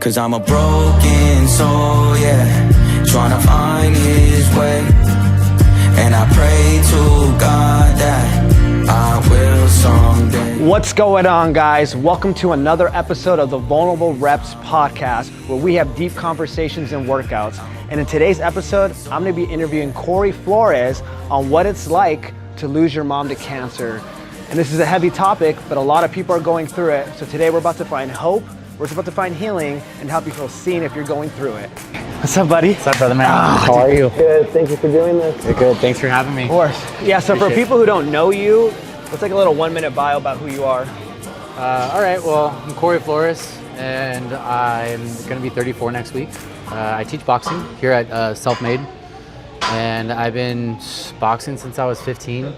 Cause I'm a broken soul, yeah, trying to find his way. And I pray to God that I will someday. What's going on, guys? Welcome to another episode of the Vulnerable Reps podcast, where we have deep conversations and workouts. And in today's episode, I'm gonna be interviewing Flores on what it's like to lose your mom to cancer. And this is a heavy topic, but a lot of people are going through it. So today we're about to find hope, we're about to find healing, and help you feel seen if you're going through it. What's up, buddy? What's up, brother man? How are you? Good, thank you for doing this. Good, thanks for having me. Of course. Yeah, so for people who don't know you, let's take a little 1-minute bio about who you are. All right, well, I'm Flores, and I'm gonna be 34 next week. I teach boxing here at Self-Made, and I've been boxing since I was 15.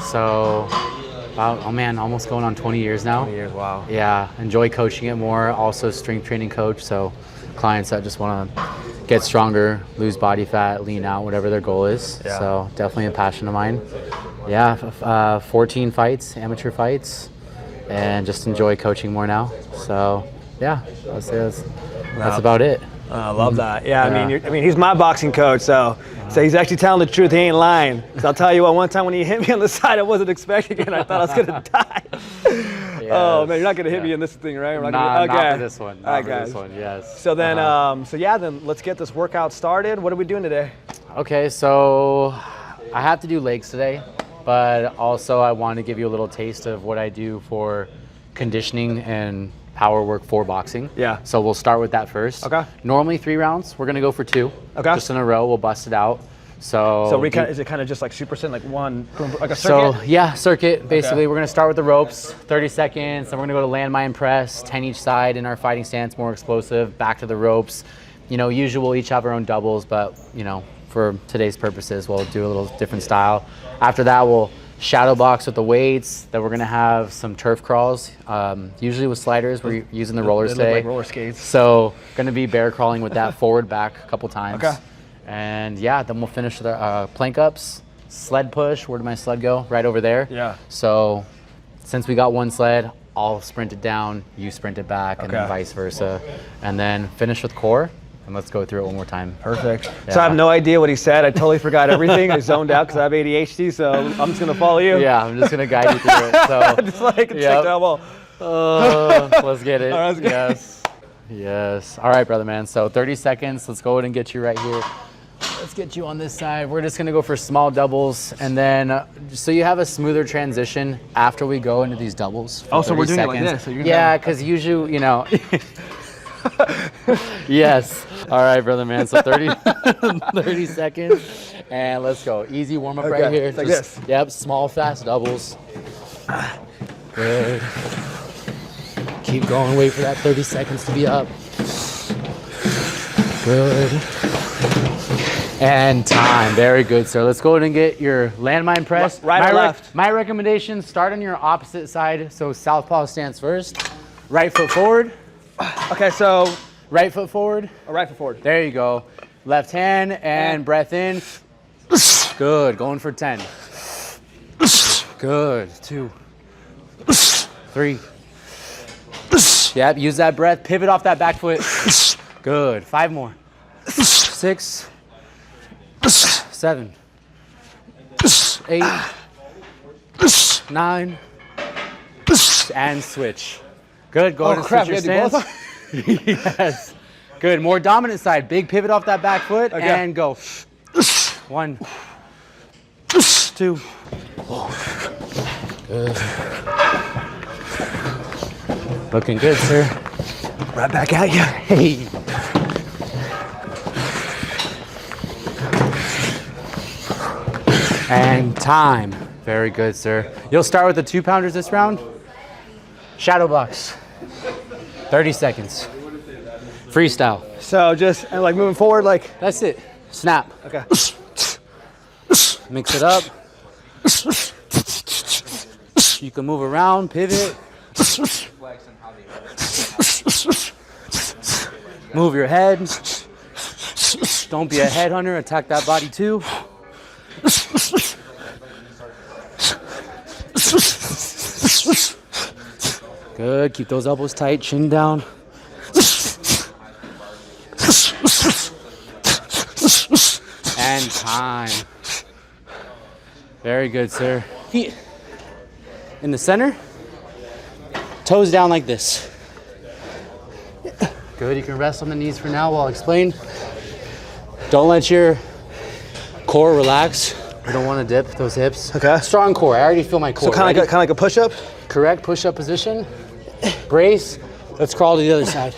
So about, oh man, almost going on 20 years now. 20 years, wow. Yeah, enjoy coaching it more. Also strength training coach, so clients that just want to get stronger, lose body fat, lean out, whatever their goal is. Yeah. So definitely a passion of mine. Yeah, 14 fights, amateur fights, and just enjoy coaching more now. So yeah, I'd say that's about it. I love that. Yeah, yeah. I mean, he's my boxing coach, so he's actually telling the truth. He ain't lying. So I'll tell you what. One time when he hit me on the side, I wasn't expecting it. I thought I was gonna die. Yes. Oh man, you're not gonna hit me in this thing, right? Not for this one. Not for this one. Yes. So then, then let's get this workout started. What are we doing today? Okay, so I have to do legs today, but also I want to give you a little taste of what I do for conditioning and power work for boxing. Yeah. So we'll start with that first. Okay. Normally 3 rounds. We're gonna go for 2. Okay. Just in a row. We'll bust it out. So is it kind of just like super sit, like one, like a circuit? So yeah, circuit. Basically, We're gonna start with the ropes, 30 seconds. Then we're gonna go to landmine press, 10 each side in our fighting stance, more explosive. Back to the ropes. You know, usually we'll each have our own doubles, but you know, for today's purposes, we'll do a little different style. After that, we'll shadow box with the weights. Then we're gonna have some turf crawls, usually with sliders. We're using the rollers today. Like roller skates. So gonna be bear crawling with that forward back a couple times. Okay. And yeah, then we'll finish the plank ups, sled push. Where did my sled go? Right over there. Yeah. So since we got one sled, I'll sprint it down, you sprint it back, and then vice versa. And then finish with core. And let's go through it one more time. Perfect. Yeah. So I have no idea what he said. I totally forgot everything. I zoned out because I have ADHD, so I'm just gonna follow you. Yeah, I'm just gonna guide you through it. So just like check that wall. Let's get it. All right, yes. Yes. All right, brother man. So 30 seconds. Let's go ahead and get you right here. Let's get you on this side. We're just gonna go for small doubles, and then so you have a smoother transition after we go into these doubles. Oh, so we're doing seconds. It like this. So yeah, because usually, you know. Yes. All right, brother man. So 30 seconds, and let's go. Easy warm up right here. Like this. Yep. Small, fast doubles. Good. Keep going. Wait for that 30 seconds to be up. Good. And time. Very good, sir. Let's go ahead and get your landmine press. Right or left? My recommendation: start on your opposite side. So southpaw stance first. Right foot forward. Okay, so right foot forward. Right foot forward. There you go. Left hand and breath in. Good. Going for 10. Good. 2. 3. Yep. Use that breath. Pivot off that back foot. Good. 5 more. 6. 7. 8. 9. And switch. Good. Go ahead and switch your stance. Yes. Good. More dominant side. Big pivot off that back foot and go. 1, 2. Good. Looking good, sir. Right back at you. Hey. And time. Very good, sir. You'll start with the 2-pounders this round. Shadow box. 30 seconds. Freestyle. So just like moving forward, like. That's it. Snap. Okay. Mix it up. You can move around, pivot. Move your head. Don't be a headhunter. Attack that body too. Good. Keep those elbows tight. Chin down. And time. Very good, sir. Feet in the center. Toes down like this. Good, you can rest on the knees for now while I explain. Don't let your core relax. I don't want to dip those hips. Okay. Strong core, I already feel my core. So kind of like a push-up? Correct, push-up position. Brace, let's crawl to the other side.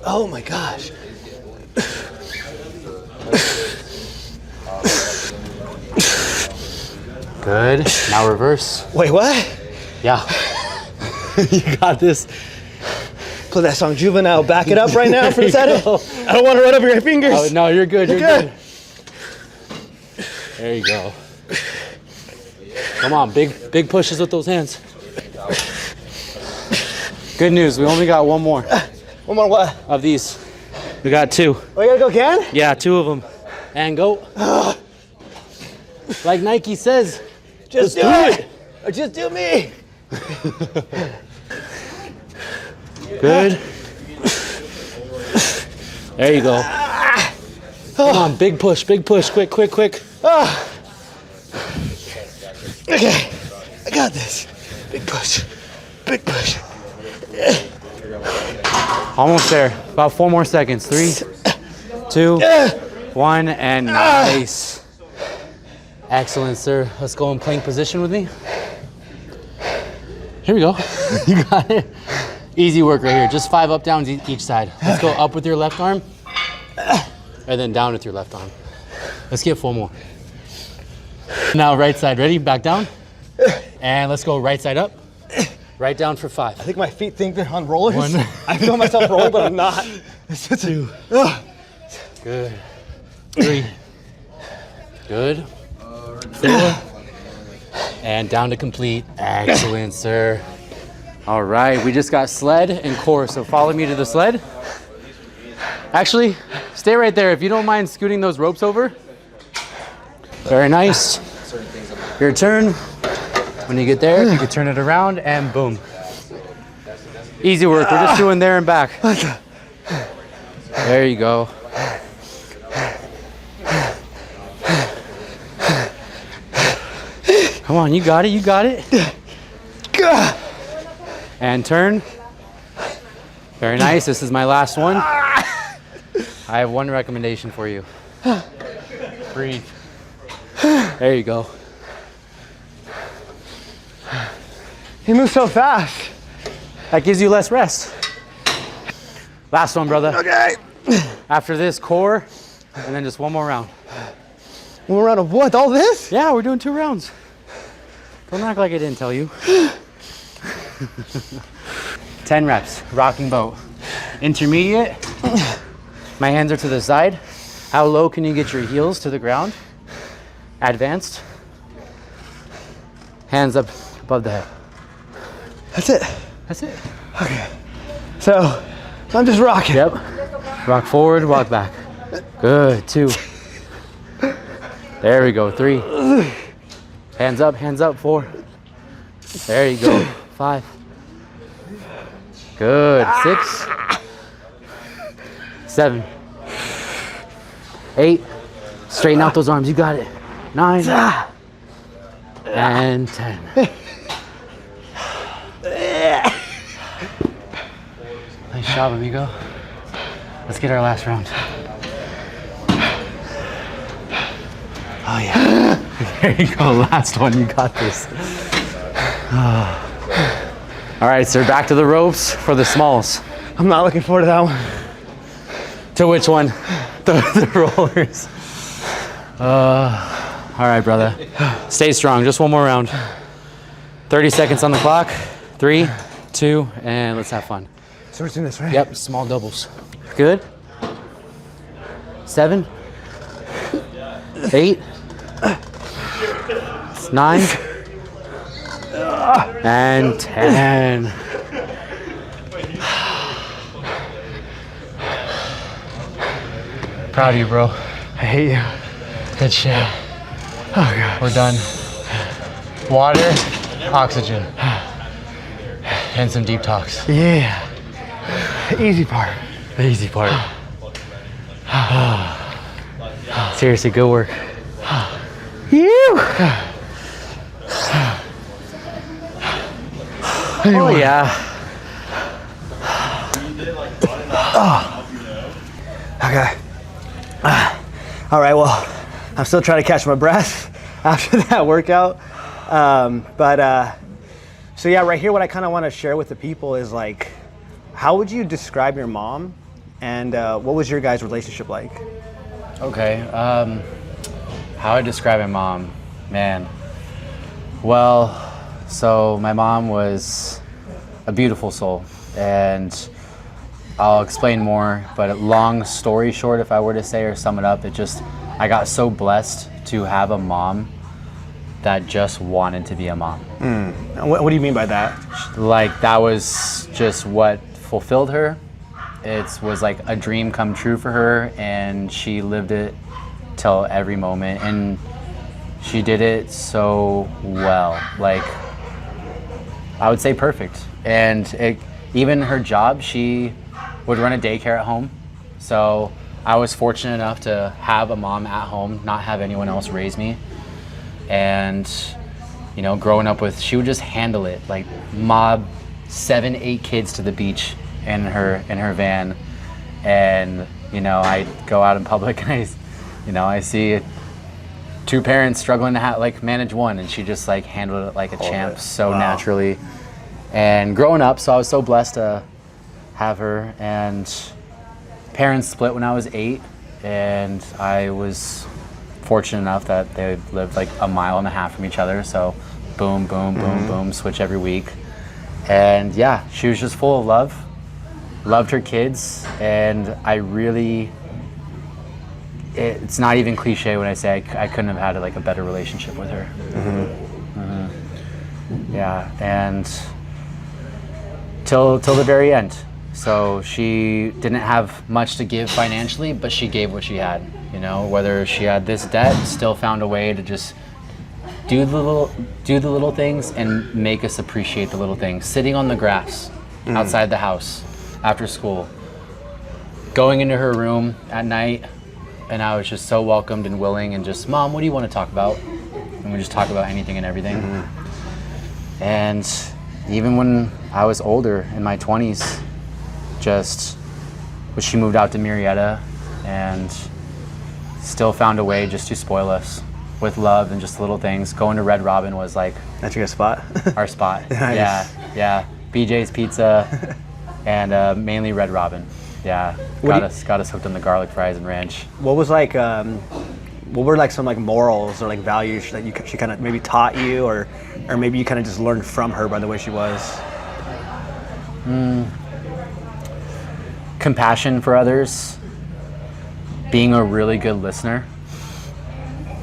Oh my gosh. Good, now reverse. Wait, what? Yeah, you got this. Play that song Juvenile, back it up right now for a second. I don't want to run over your fingers. Oh, no, you're good, you're good. There you go. Come on, big pushes with those hands. Good news, we only got one more. One more what? Of these. We got 2. Oh, you gotta go again? Yeah, 2 of them. And go. Like Nike says, Just do it. Or just do me. Good. There you go. Come on, big push, quick. Okay, I got this. Big push. Almost there. About 4 more seconds. 3, 2, 1, and nice. Excellent, sir. Let's go in plank position with me. Here we go. You got it. Easy work right here. Just 5 up downs each side. Let's go up with your left arm, and then down with your left arm. Let's get 4 more. Now right side. Ready? Back down. And let's go right side up. Right down for 5. I think my feet think they're on rollers. 1. I feel myself rolling, but I'm not. 2. Good. 3. Good. 4. And down to complete. Excellent, sir. All right, we just got sled and core, so follow me to the sled. Actually, stay right there. If you don't mind scooting those ropes over. Very nice. Your turn. When you get there, you can turn it around and boom. Easy work, we're just doing there and back. There you go. Come on, you got it. And turn. Very nice, this is my last one. I have one recommendation for you. Breathe. There you go. He moves so fast. That gives you less rest. Last one, brother. Okay. After this, core, and then just one more round. One more round of what? All this? Yeah, we're doing 2 rounds. Don't act like I didn't tell you. 10 reps, rocking boat. Intermediate, my hands are to the side. How low can you get your heels to the ground? Advanced, hands up above the head. That's it. That's it. Okay. So, I'm just rocking. Yep. Rock forward, walk back. Good. 2. There we go. 3. Hands up. 4. There you go. 5. Good. 6. 7. 8. Straighten out those arms. You got it. 9. And 10. Nice job, amigo. Let's get our last round. Oh yeah. There you go, last one, you got this. All right, sir, back to the ropes for the smalls. I'm not looking forward to that one. To which one? The rollers. All right, brother. Stay strong, just one more round. 30 seconds on the clock. 3, 2, and let's have fun. So we're doing this, right? Yep, small doubles. Good. 7, 8, 9, and 10. Proud of you, bro. I hate you. Good shit. Oh, God. We're done. Water, oxygen, and some deep talks. Yeah. Easy part. The easy part. Seriously, good work. Oh yeah. Okay. All right, well, I'm still trying to catch my breath after that workout. So yeah, right here, what I kind of want to share with the people is like, how would you describe your mom, and what was your guys' relationship like? Okay, how I describe my mom, man. Well, so my mom was a beautiful soul, and I'll explain more, but long story short, if I were to say or sum it up, I got so blessed to have a mom that just wanted to be a mom. What do you mean by that? Like, that was just what fulfilled her. It was like a dream come true for her, and she lived it till every moment, and she did it so well. Like, I would say perfect. And even her job, she would run a daycare at home. So I was fortunate enough to have a mom at home, not have anyone else raise me. And, you know, growing up with, she would just handle it, like mob 7-8 kids to the beach in her van. And, you know, I go out in public and I see 2 parents struggling to manage one, and she just like handled it like a champ so naturally. And growing up, so I was so blessed to have her. And parents split when I was 8, and I was fortunate enough that they lived like a mile and a half from each other. So boom, boom, boom, boom, switch every week. And yeah, she was just full of love, loved her kids, and it's not even cliche when I say I couldn't have had like a better relationship with her. Yeah, and till the very end. So she didn't have much to give financially, but she gave what she had. You know, whether she had this debt, still found a way to just do the little things and make us appreciate the little things. Sitting on the grass outside the house after school, going into her room at night, and I was just so welcomed and willing, and just, Mom, what do you want to talk about? And we just talk about anything and everything. And even when I was older, in my 20s, when she moved out to Murrieta, and still found a way just to spoil us with love and just little things. Going to Red Robin was like... That's your spot? Our spot. Nice. Yeah. BJ's Pizza and mainly Red Robin. Yeah, got us hooked on the garlic fries and ranch. What was like, what were like some like morals or like values that she kind of maybe taught you, or maybe you kind of just learned from her by the way she was? Compassion for others, being a really good listener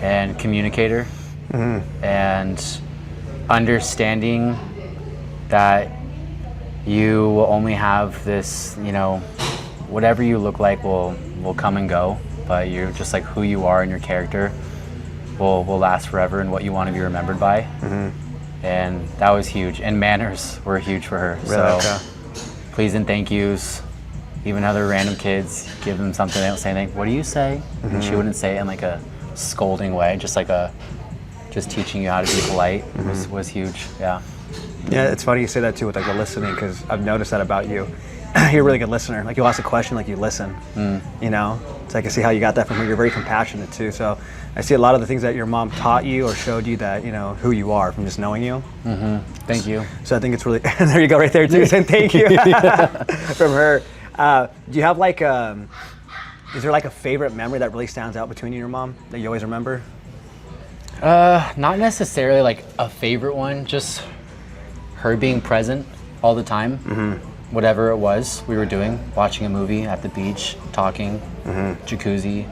and communicator, and understanding that you will only have this, you know, whatever you look like will come and go, but you're just like who you are and your character will last forever, and what you want to be remembered by. And that was huge. And manners were huge for her. Really? So please and thank yous. Even other random kids, give them something, they don't say anything. What do you say? And she wouldn't say it in like a scolding way, just teaching you how to be polite was huge. Yeah. Yeah, it's funny you say that too with like the listening, because I've noticed that about you. You're a really good listener. Like, you'll ask a question, like you listen. You know, so I can see how you got that from her. You're very compassionate too. So I see a lot of the things that your mom taught you or showed you, that, you know, who you are from just knowing you. Thank you. So I think it's really, there you go right there too, saying thank you from her. Do you have like, is there like a favorite memory that really stands out between you and your mom that you always remember? Not necessarily like a favorite one, just her being present all the time. Whatever it was we were doing, watching a movie at the beach, talking, jacuzzi,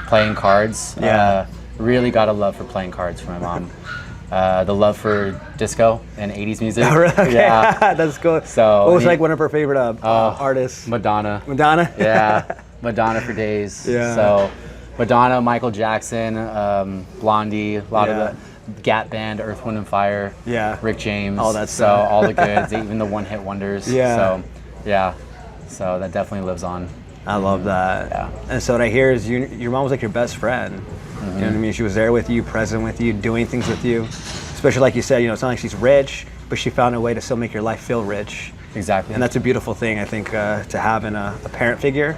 playing cards. Yeah. Really got a love for playing cards from my mom. The love for disco and 80s music. Oh, really? Okay. Yeah. That's cool. So, what was like one of her favorite artists? Madonna. Madonna? Yeah. Madonna for days. Yeah. So Madonna, Michael Jackson, Blondie, a lot of the Gap Band, Earth, Wind, and Fire. Yeah. Rick James. All that so stuff. all the goods, even the one-hit wonders. Yeah. So yeah. So that definitely lives on. I love that. Yeah. And so what I hear is your mom was like your best friend. You know what I mean? She was there with you, present with you, doing things with you. Especially like you said, it's not like she's rich, but she found a way to still make your life feel rich. Exactly. And that's a beautiful thing, I think, to have in a parent figure.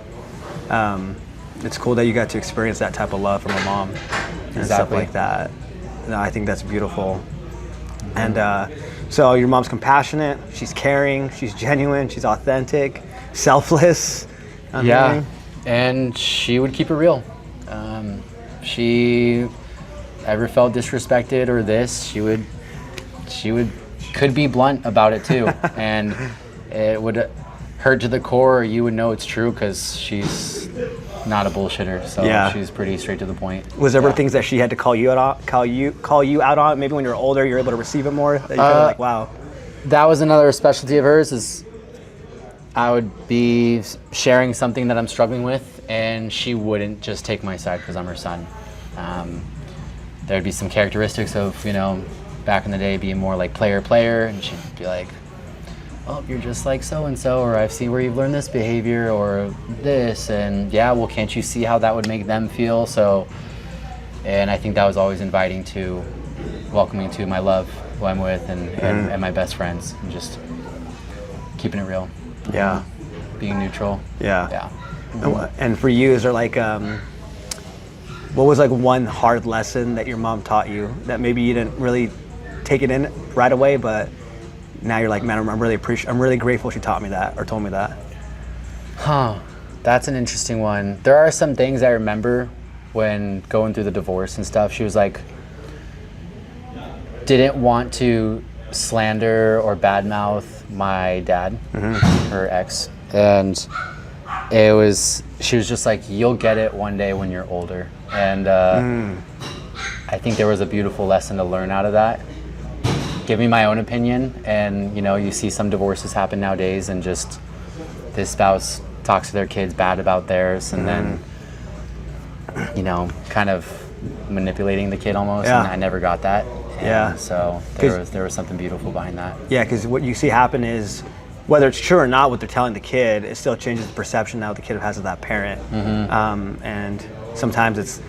It's cool that you got to experience that type of love from a mom and stuff like that. No, I think that's beautiful. And so your mom's compassionate, she's caring, she's genuine, she's authentic, selfless. Yeah, and she would keep it real. She ever felt disrespected or this, she could be blunt about it too, and it would hurt to the core. You would know it's true because she's not a bullshitter, so she's pretty straight to the point. Was there ever things that she had to call you out on? Maybe when you're older, you're able to receive it more. That you feel like, wow. That was another specialty of hers. Is I would be sharing something that I'm struggling with, and she wouldn't just take my side because I'm her son. There'd be some characteristics of, back in the day being more like player, and she'd be like, oh, you're just like so-and-so, or I've seen where you've learned this behavior or this, and well, can't you see how that would make them feel? So, and I think that was always welcoming to my love, who I'm with, and my best friends, and just keeping it real. Yeah. Being neutral. Yeah. And for you, is there like, what was like one hard lesson that your mom taught you that maybe you didn't really take it in right away, but now you're like, man, I'm really grateful she taught me that or told me that? That's an interesting one. There are some things I remember when going through the divorce and stuff. She was like, didn't want to slander or badmouth my dad, her ex, and she was just like, you'll get it one day when you're older. And I think there was a beautiful lesson to learn out of that. Give me my own opinion, and you see some divorces happen nowadays, and just this spouse talks to their kids bad about theirs, and then kind of manipulating the kid almost. And I never got that. And so there was something beautiful behind that. Yeah, because what you see happen is, whether it's true or not, what they're telling the kid, it still changes the perception now the kid has of that parent. And sometimes it's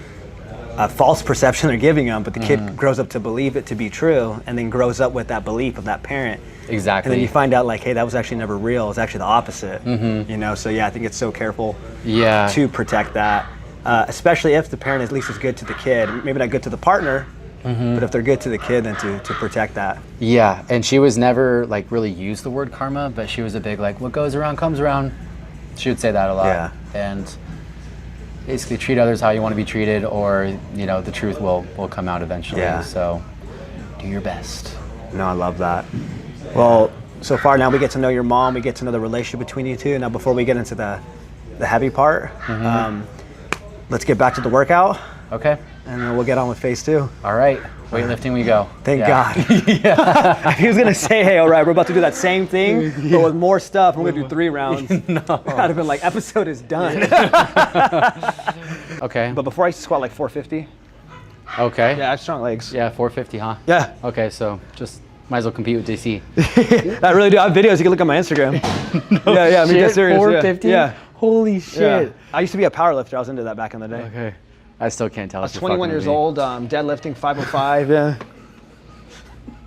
a false perception they're giving them, but the kid grows up to believe it to be true, and then grows up with that belief of that parent. Exactly. And then you find out, like, hey, that was actually never real. It's actually the opposite. So I think it's so careful to protect that, especially if the parent at least is good to the kid. Maybe not good to the partner, but if they're good to the kid, then to protect that. Yeah, and she was never like really used the word karma, but she was a big like, what goes around comes around. She would say that a lot. Yeah. And basically treat others how you want to be treated, or the truth will come out eventually. Yeah. So do your best. No, I love that. Well, so far now we get to know your mom, we get to know the relationship between you two. Now before we get into the heavy part, let's get back to the workout. Okay. And then we'll get on with phase 2. All right. Weightlifting we go. Thank God. He was going to say, hey, all right, we're about to do that same thing, but with more stuff. We're going to do 3 rounds. No. I'd have been like, episode is done. Okay. But before I used to squat like 450. Okay. Yeah, I have strong legs. Yeah, 450, huh? Yeah. Okay, so just might as well compete with DC. I really do. I have videos. You can look at my Instagram. I mean, that's serious. 450? Yeah. Holy shit. Yeah. I used to be a power lifter. I was into that back in the day. Okay. I still can't tell. I was 21 years old, deadlifting 505. Yeah.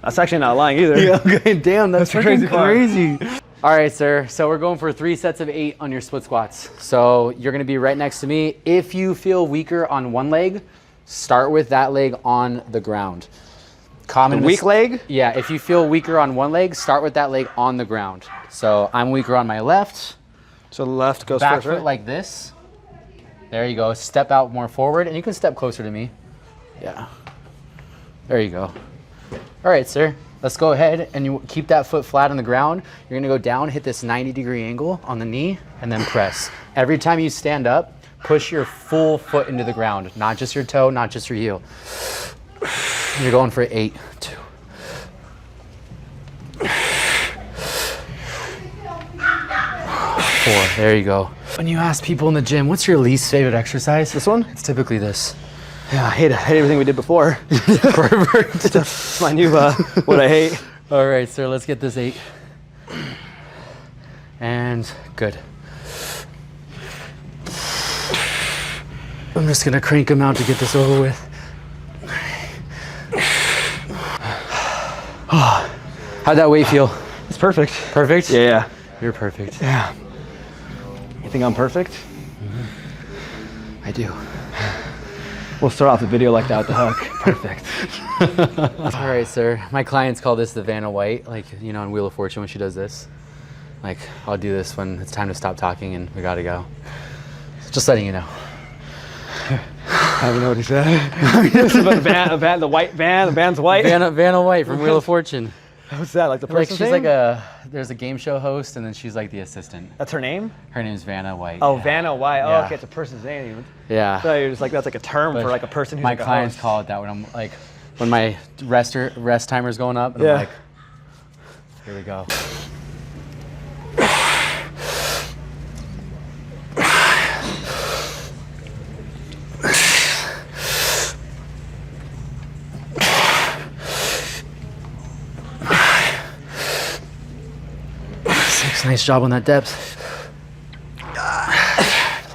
That's actually not lying either. Yeah, okay, damn, that's crazy. All right, sir. So we're going for 3 sets of 8 on your split squats. So you're going to be right next to me. If you feel weaker on one leg, start with that leg on the ground. The weak leg? Yeah, if you feel weaker on one leg, start with that leg on the ground. So I'm weaker on my left. So the left goes back first, right? foot like this. There you go. Step out more forward, and you can step closer to me. Yeah. There you go. All right, sir. Let's go ahead and you keep that foot flat on the ground. You're gonna go down, hit this 90-degree angle on the knee, and then press. Every time you stand up, push your full foot into the ground, not just your toe, not just your heel. You're going for 8, 2. 4. There you go. When you ask people in the gym, what's your least favorite exercise? This one? It's typically this. Yeah, I hate everything we did before. Perfect. It's my new, what I hate. All right, sir, let's get this 8. And good. I'm just gonna crank them out to get this over with. How'd that weight feel? It's perfect. Perfect? Yeah. You're perfect. Yeah. You think I'm perfect? I do. We'll start off the video like that with the hook. Perfect. All right, sir. My clients call this the Vanna White, like, you know, in Wheel of Fortune when she does this. Like, I'll do this when it's time to stop talking and we gotta go. Just letting you know. I don't know what he said. It's about the white van. The van's white. Vanna White from Wheel of Fortune. What's that? Like the Like person's she's name? there's a game show host and then she's like the assistant. That's her name? Her name's Vanna White. Oh, yeah. Vanna White. Oh, Yeah. okay, it's a person's name. Yeah. So you're just like, that's like a term But for like a person who's my like a clients host. call it that when I'm like, when my rest timer's going up and Yeah. I'm like, here we go. Nice job on that depth.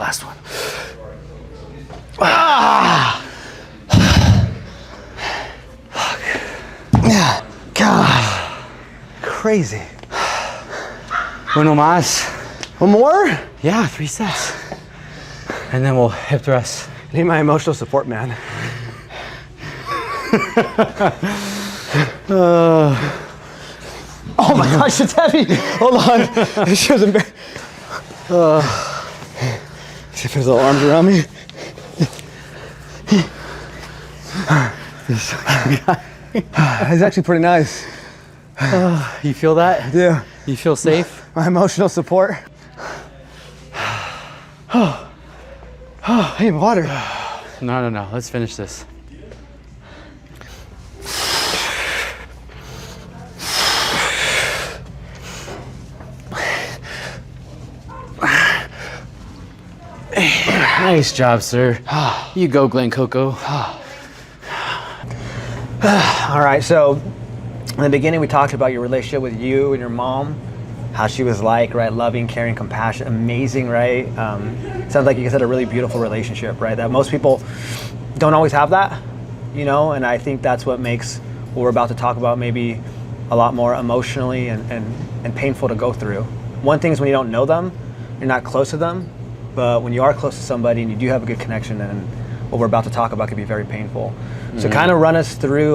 Last one. God. Crazy. Uno más. One more? Yeah, 3 sets. And then we'll hip thrust. I need my emotional support, man. Oh my gosh, it's heavy. Hold on. This shit was embarrassing. See if there's little arms around me. It's actually pretty nice. You feel that? Yeah. You feel safe? My emotional support. Hey, water. No. Let's finish this. Nice job, sir. You go, Glen Coco. All right, so in the beginning we talked about your relationship with you and your mom, how she was like, right? Loving, caring, compassion, amazing, right? Sounds like you guys had a really beautiful relationship, right? That most people don't always have that, you know? And I think that's what makes what we're about to talk about maybe a lot more emotionally and painful to go through. One thing is when you don't know them, you're not close to them, but when you are close to somebody and you do have a good connection, then what we're about to talk about could be very painful. So kind of run us through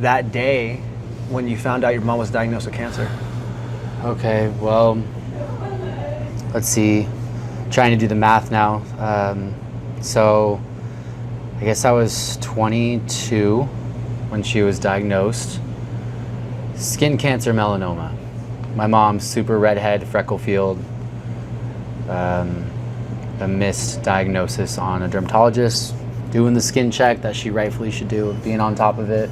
that day when you found out your mom was diagnosed with cancer. Okay, well, let's see. Trying to do the math now. So I guess I was 22 when she was diagnosed. Skin cancer, melanoma. My mom's super redhead, freckle field. A missed diagnosis on a dermatologist doing the skin check that she rightfully should do, being on top of it.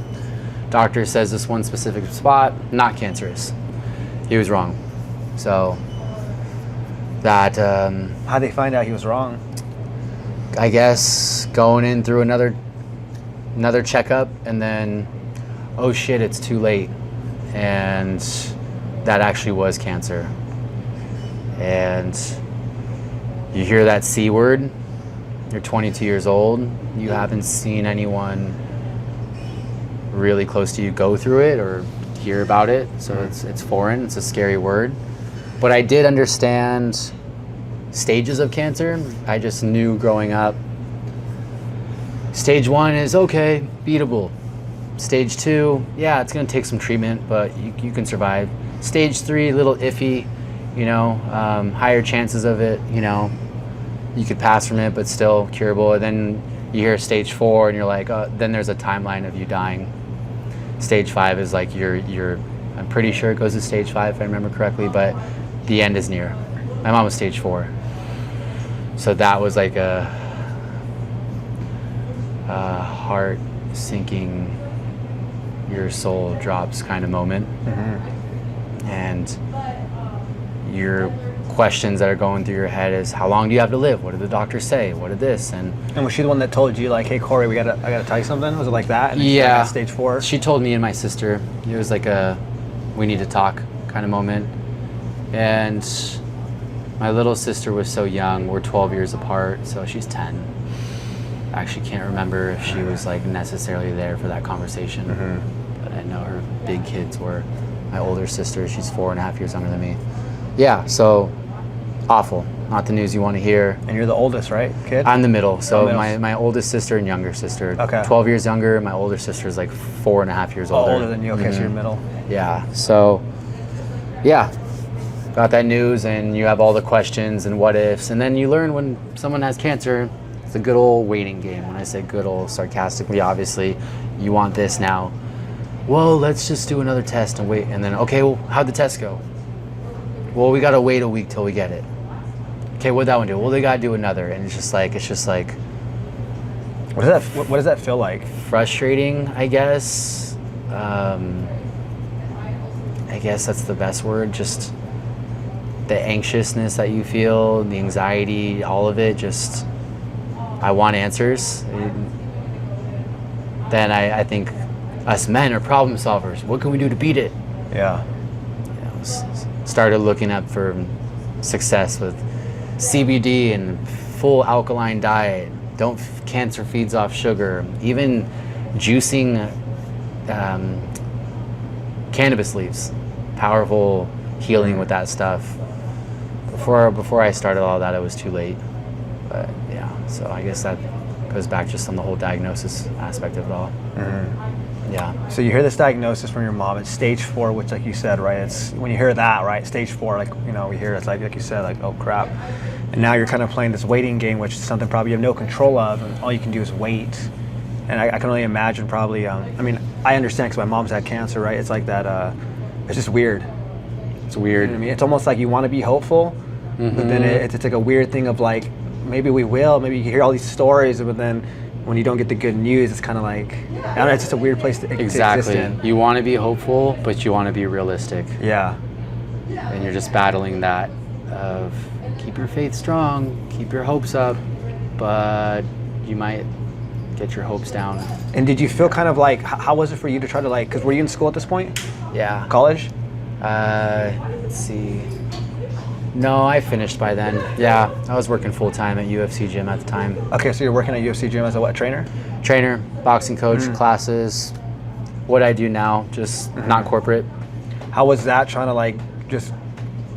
Doctor says this one specific spot, not cancerous. He was wrong. So that How'd they find out he was wrong? I guess going in through another checkup and then, oh shit, it's too late. And that actually was cancer. And you hear that C word, you're 22 years old, you haven't seen anyone really close to you go through it or hear about it, so it's foreign, it's a scary word. But I did understand stages of cancer. I just knew growing up, stage 1 is okay, beatable. Stage 2, yeah, it's gonna take some treatment, but you can survive. Stage 3, a little iffy, you know, higher chances of it, you know, you could pass from it, but still curable. And then you hear stage 4 and you're like, then there's a timeline of you dying. Stage 5 is like I'm pretty sure it goes to stage 5 if I remember correctly, but the end is near. My mom was stage 4. So that was like a heart sinking, your soul drops kind of moment. And your questions that are going through your head is, how long do you have to live? What did the doctor say? What did this? And was she the one that told you, like, hey Corey, I gotta tell you something? Was it like that? And then yeah, at stage 4. She told me and my sister. It was like a we need to talk kind of moment. And my little sister was so young. We're 12 years apart, so she's 10. actually can't remember if she was like necessarily there for that conversation. But I know her big kids were. My older sister, she's 4.5 years younger than me. Yeah, so awful. Not the news you want to hear. And you're the oldest, right, kid? I'm the middle. So middle. my oldest sister and younger sister. Okay. 12 years younger. My older sister is like 4.5 years older. Older than you. Okay, so you're middle. Yeah. So, yeah. Got that news, and you have all the questions and what ifs, and then you learn when someone has cancer, it's a good old waiting game. When I say good old, sarcastically, obviously, you want this now. Well, let's just do another test and wait, and then okay, well, how'd the test go? Well, we gotta wait a week till we get it. Okay, what'd that one do? Well, they gotta do another, and it's just like What does that feel like? frustrating, I guess. I guess that's the best word. Just the anxiousness that you feel, the anxiety, all of it. Just, I want answers. Then I think us men are problem solvers. What can we do to beat it? Yeah. Started looking up for success with CBD and full alkaline diet. Cancer feeds off sugar. Even juicing cannabis leaves. Powerful healing with that stuff. Before I started all that, it was too late. But yeah, so I guess that goes back just on the whole diagnosis aspect of it all. Yeah. So you hear this diagnosis from your mom. It's stage 4, which, like you said, right? It's when you hear that, right? Stage 4, like we hear it's like you said, like oh crap. And now you're kind of playing this waiting game, which is something probably you have no control of, and all you can do is wait. And I can only imagine probably. I mean, I understand because my mom's had cancer, right? It's like that. It's just weird. It's weird. You know what I mean, it's almost like you want to be hopeful, but then it's like a weird thing of like maybe we will. Maybe you hear all these stories, but then when you don't get the good news, it's kind of like I don't know. It's just a weird place to Exactly. exist in. You want to be hopeful, but you want to be realistic. Yeah. And you're just battling that of keep your faith strong, keep your hopes up, but you might get your hopes down. And did you feel kind of like how was it for you to try to like? Because were you in school at this point? Yeah. College? Let's see. No, I finished by then. Yeah, I was working full time at UFC gym at the time. Okay, so you're working at UFC gym as a what, trainer? Trainer, boxing coach, classes. What I do now, just not corporate. How was that trying to like just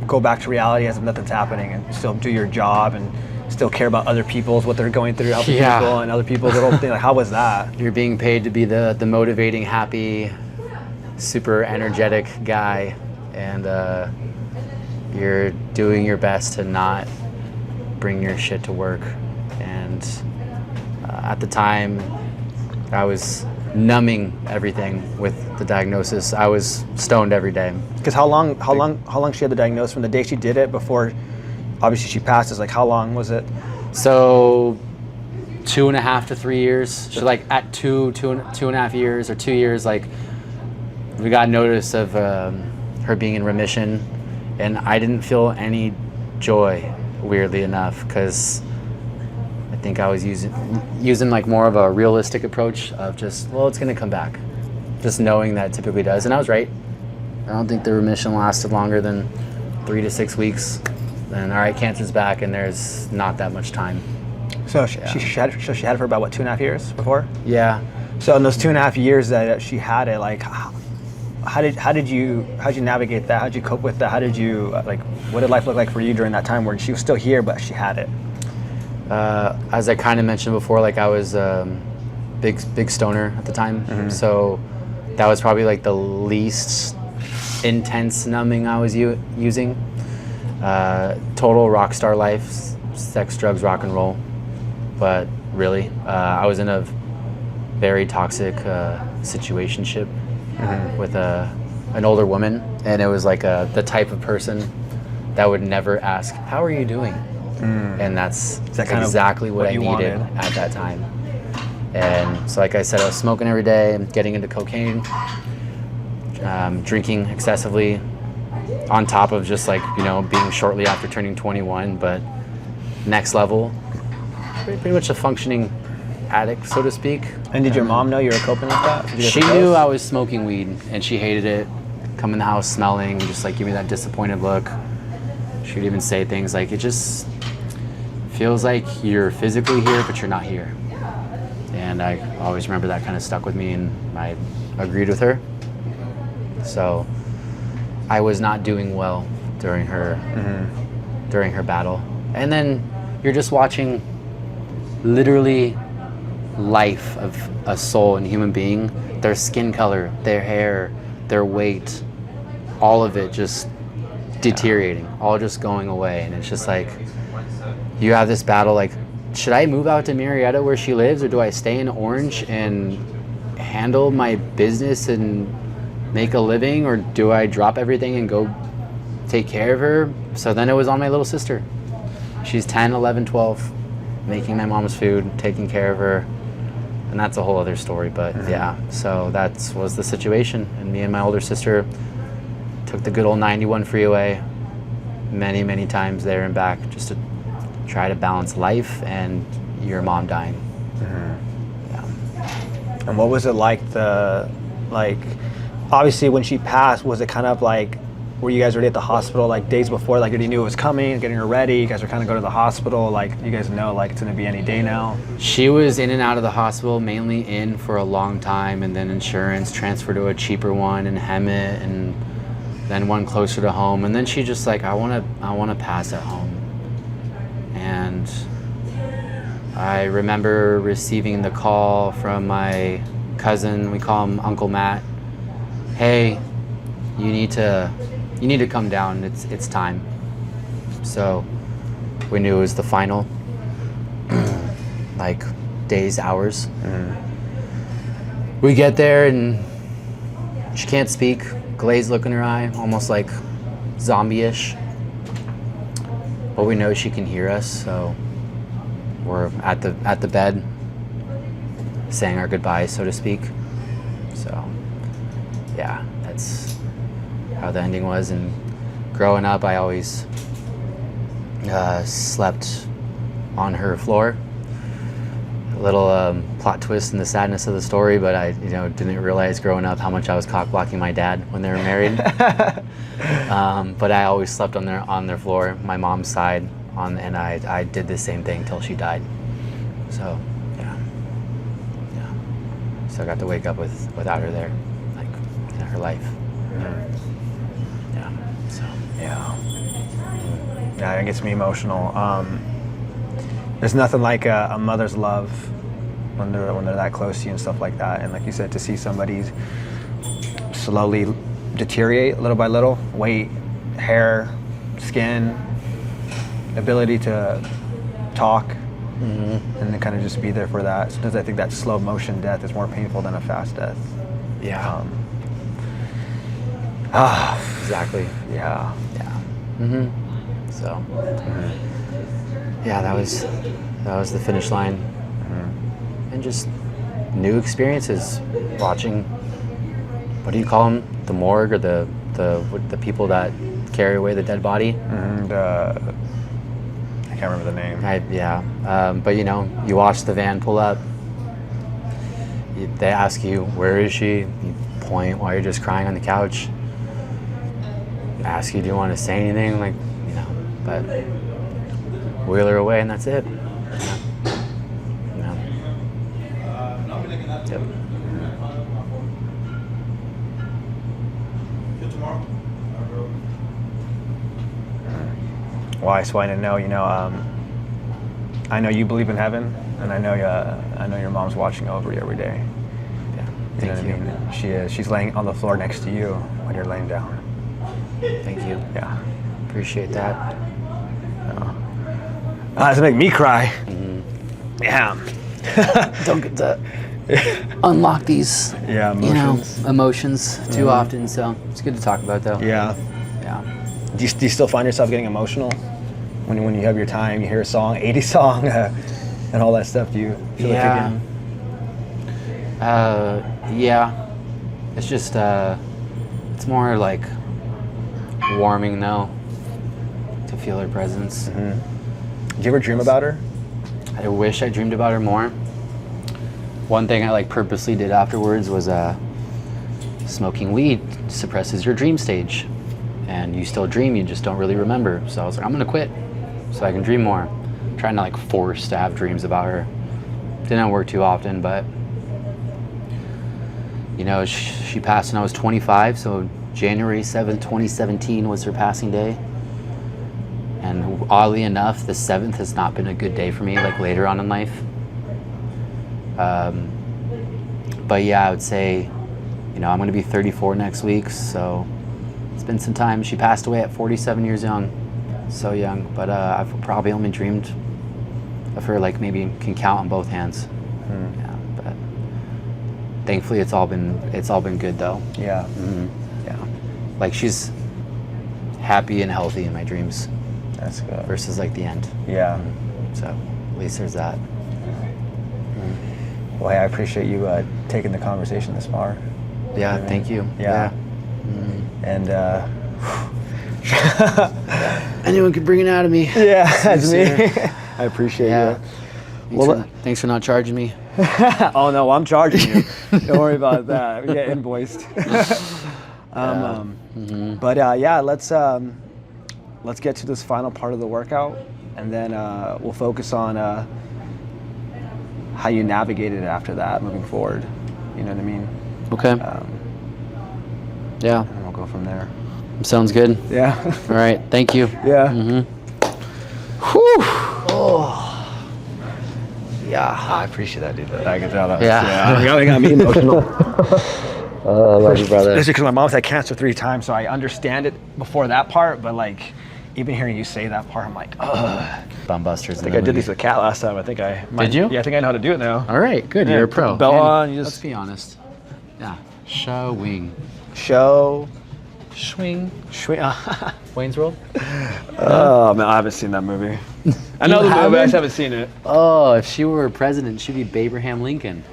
go back to reality as if nothing's happening and still do your job and still care about other people's what they're going through, helping people and other people's little thing? Like how was that? You're being paid to be the motivating, happy, super energetic guy, and you're doing your best to not bring your shit to work. And at the time, I was numbing everything with the diagnosis. I was stoned every day. Because how long she had the diagnosis from the day she did it before obviously she passed? Is like how long was it? So 2.5 to 3 years. So like at two and a half years or 2 years, like we got notice of her being in remission, and I didn't feel any joy, weirdly enough, because I think I was using like more of a realistic approach of just, well, it's gonna come back, just knowing that it typically does, and I was right. I don't think the remission lasted longer than 3 to 6 weeks. Then all right, cancer's back, and there's not that much time. So she had it for about what, 2.5 years before? Yeah. So in those 2.5 years that she had it, like how did you navigate that? How did you cope with that? How did you like what did life look like for you during that time where she was still here but she had it? As I kind of mentioned before, like I was big stoner at the time, so that was probably like the least intense numbing I was using. Total rock star life, sex, drugs, rock and roll, but really, I was in a very toxic situationship with an older woman, and it was like the type of person that would never ask, "How are you doing?" And that's exactly what I needed at that time. And so, like I said, I was smoking every day, getting into cocaine, drinking excessively, on top of just like, being shortly after turning 21, but next level, pretty much a functioning addict, so to speak. And did your mom know you were coping with that? She knew I was smoking weed, and she hated it. Come in the house smelling, just like give me that disappointed look. She'd even say things like, it just feels like you're physically here, but you're not here. And I always remember that kind of stuck with me, and I agreed with her. So I was not doing well during her battle. And then you're just watching literally life of a soul and human being, their skin color, their hair, their weight, all of it just deteriorating, all just going away. And it's just like, you have this battle, like, should I move out to Marietta where she lives, or do I stay in Orange and handle my business and make a living, or do I drop everything and go take care of her? So then it was on my little sister. She's 10, 11, 12, making my mom's food, taking care of her. And that's a whole other story, but yeah, so that was the situation. And me and my older sister took the good old 91 freeway many, many times there and back, just to try to balance life and your mom dying. Yeah. And what was it like, obviously when she passed, was it kind of like, were you guys already at the hospital like days before, like you already knew it was coming, getting her ready, you guys are kind of going to the hospital, like you guys know like it's going to be any day now? She was in and out of the hospital, mainly in for a long time, and then insurance transferred to a cheaper one in Hemet, and then one closer to home, and then she just like, I want to pass at home. And I remember receiving the call from my cousin, we call him Uncle Matt. Hey, you need to come down. It's time. So we knew it was the final, like days, hours. We get there and she can't speak, glazed look in her eye, almost like zombie-ish. But we know she can hear us, so we're at the bed, saying our goodbyes, so to speak. So yeah, that's how the ending was. And growing up, I always slept on her floor. A little plot twist in the sadness of the story, but I didn't realize growing up how much I was cock blocking my dad when they were married. But I always slept on their floor, my mom's side, and I did the same thing till she died. So yeah. So I got to wake up without her there, like in her life. Yeah. So yeah, it gets me emotional. There's nothing like a mother's love when they're that close to you and stuff like that. And like you said, to see somebody slowly deteriorate little by little, weight, hair, skin, ability to talk, and then kind of just be there for that. Sometimes I think that slow motion death is more painful than a fast death. Yeah. Exactly. Yeah. So yeah, that was the finish line. And just new experiences, watching, what do you call them, the morgue, or the people that carry away the dead body. I can't remember the name. But you watch the van pull up, they ask you, where is she? You point while you're just crying on the couch. Ask you, do you want to say anything? Like, but wheel her away and that's it. Yep. Well, I just want to know, I know you believe in heaven, and I know your mom's watching over you every day. Yeah. You know what I mean? She is. She's laying on the floor next to you when you're laying down. Thank you. Yeah. Appreciate that. Does it make me cry? Yeah. Don't get to unlock these emotions too often, so it's good to talk about though. Yeah. Do you still find yourself getting emotional when you have your time, you hear a song, 80s song, and all that stuff? Do you feel like you're getting... Yeah. It's just it's more like warming though, to feel her presence. Did you ever dream about her? I wish I dreamed about her more. One thing I purposely did afterwards was smoking weed suppresses your dream stage, and you still dream, you just don't really remember. So I was like, I'm gonna quit so I can dream more. I'm trying to force to have dreams about her, Didn't work too often, but you know, she passed when I was 25, so January 7th, 2017 was her passing day. And oddly enough, the 7th has not been a good day for me, like later on in life. But yeah, I would say, you know, I'm gonna be 34 next week, so it's been some time. She passed away at 47 years young, so young, but I've probably only dreamed of her, like maybe can count on both hands. Yeah, but thankfully it's all been good though. Yeah. Yeah, like she's happy and healthy in my dreams. That's good. Versus like the end. Yeah. So at least there's that. Well, hey, I appreciate you taking the conversation this far. Yeah, thank you. Yeah. And anyone could bring it out of me. yeah, that's me. I appreciate you. Thanks for not charging me. Oh no, I'm charging you. Don't worry about that. We get invoiced. But yeah, let's get to this final part of the workout, and then we'll focus on how you navigated it after that, moving forward. You know what I mean? Okay. Yeah. And we'll go from there. Sounds good. Yeah. All right. Thank you. Yeah. Whew. Oh. Yeah, I appreciate that, dude. I can tell that. Yeah. It got me emotional. Oh, love you, brother. Especially because my mom's had cancer 3 times, so I understand it before that part, but like, even hearing you say that part, I'm like, ugh. Bum busters. I think I did this with Kat last time. I think I might. Did you? Yeah, I think I know how to do it now. All right, good. Yeah, You're a put pro. the belt And on, you just- let's be honest. Yeah. Showing. Show. Swing. Swing. Wayne's World. Oh man, I haven't seen that movie. I know the movie, but I just haven't seen it. Oh, if she were president, she'd be Babraham Lincoln.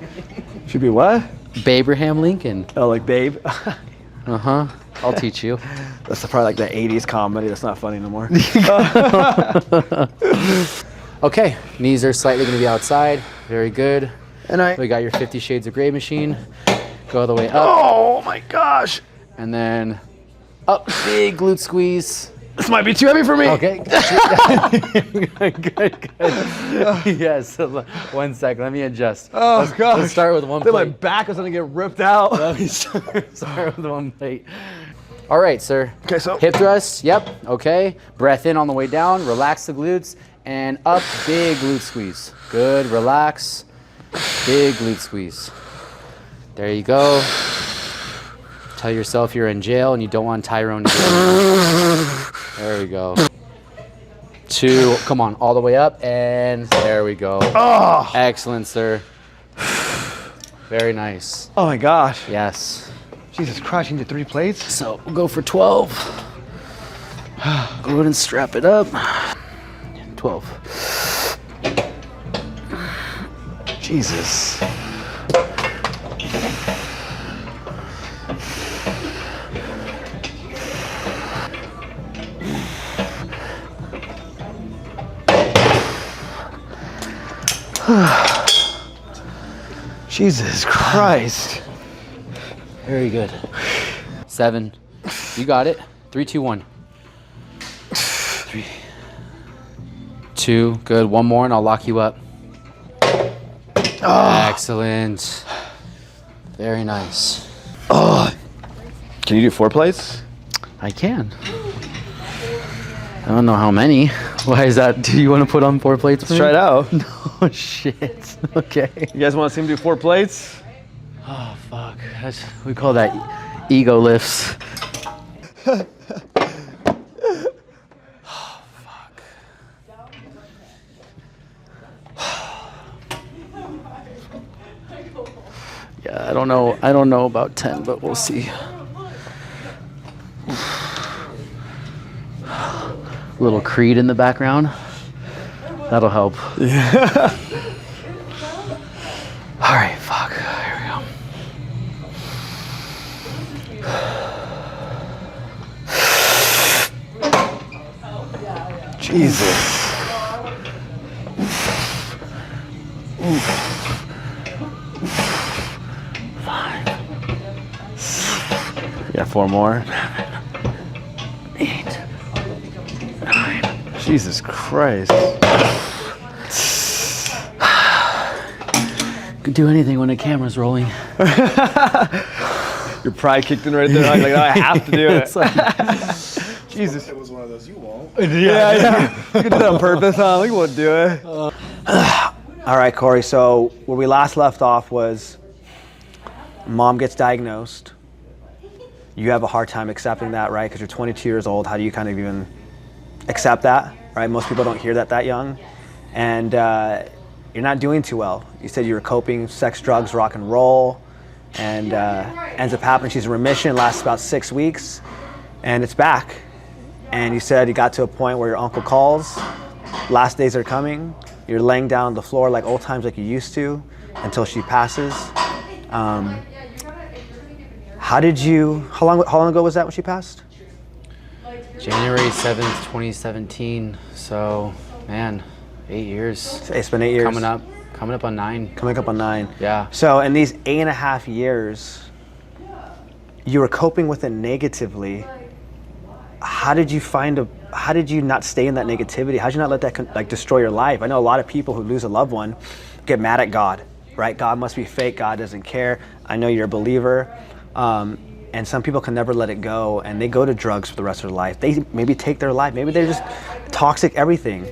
Should be what? Babraham Lincoln. Oh, like Babe. Uh-huh. I'll teach you. That's probably like the 80s comedy. That's not funny no more. Okay, knees are slightly going to be outside. Very good. And We got your 50 Shades of Grey machine. Go all the way up. Oh my gosh. And then up. Big glute squeeze. This might be too heavy for me. Okay. good. Yes. 1 second. Let me adjust. Oh gosh. Let's start with one I think my plate. back is gonna get ripped out. Let me start with one plate. All right, sir. Okay, so Hip thrust. Yep. Okay. Breath in on the way down. Relax the glutes. And up. Big glute squeeze. Good. Relax. Big glute squeeze. There you go. Tell yourself you're in jail and you don't want Tyrone to get There we go. 2, come on, all the way up, and there we go. Oh. Excellent, sir. Very nice. Oh my gosh. Yes. Jesus Christ, you need 3 plates? So we'll go for 12. Go ahead and strap it up. 12. Jesus. Jesus Christ. Very good. 7. You got it. 3, 2, 1. 3, 2. Good. One more and I'll lock you up. Excellent. Very nice. Can you do 4 plates? I can. I don't know how many. Why is that? Do you want to put on 4 plates? Let's try it out. No shit. Okay. You guys want to see him do 4 plates? Oh fuck. We call that ego lifts. Oh fuck. Yeah, I don't know about 10, but we'll see. Little Creed in the background. That'll help. Yeah. All right, fuck. Here we go. Jesus. Yeah, 4 more. 8. Jesus Christ. do anything when a camera's rolling. Your pride kicked in right there. Like, I have to do it. Jesus. It was one of those, you won't. Yeah. You can do that on purpose, huh? We won't do it. All right, Corey. So where we last left off was mom gets diagnosed. You have a hard time accepting that, right? Because you're 22 years old. How do you kind of even accept that, right? Most people don't hear that young. And you're not doing too well. You said you were coping, sex, drugs, rock and roll. And ends up happening. She's in remission, lasts about 6 weeks. And it's back. And you said you got to a point where your uncle calls. Last days are coming. You're laying down on the floor like old times like you used to until she passes. How long ago was that when she passed? January 7th, 2017. So, man, 8 years. It's been 8 years. Coming up on 9. Coming up on 9. Yeah. So in these 8.5 years, you were coping with it negatively. How did you not stay in that negativity? How did you not let that destroy your life? I know a lot of people who lose a loved one get mad at God, right? God must be fake. God doesn't care. I know you're a believer. And some people can never let it go, and they go to drugs for the rest of their life. They maybe take their life. Maybe they're just toxic everything.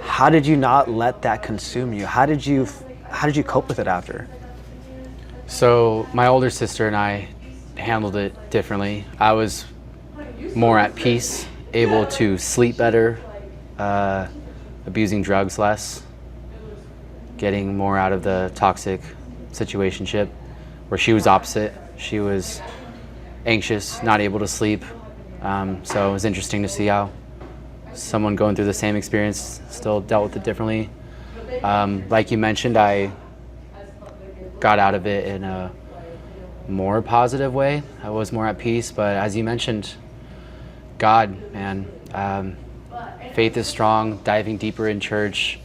How did you not let that consume you? How did you cope with it after? So my older sister and I handled it differently. I was more at peace, able to sleep better, abusing drugs less, getting more out of the toxic situationship, where she was opposite. She was anxious, not able to sleep. So it was interesting to see how someone going through the same experience still dealt with it differently. Like you mentioned, I got out of it in a more positive way. I was more at peace, but as you mentioned, God, man, faith is strong, diving deeper in church,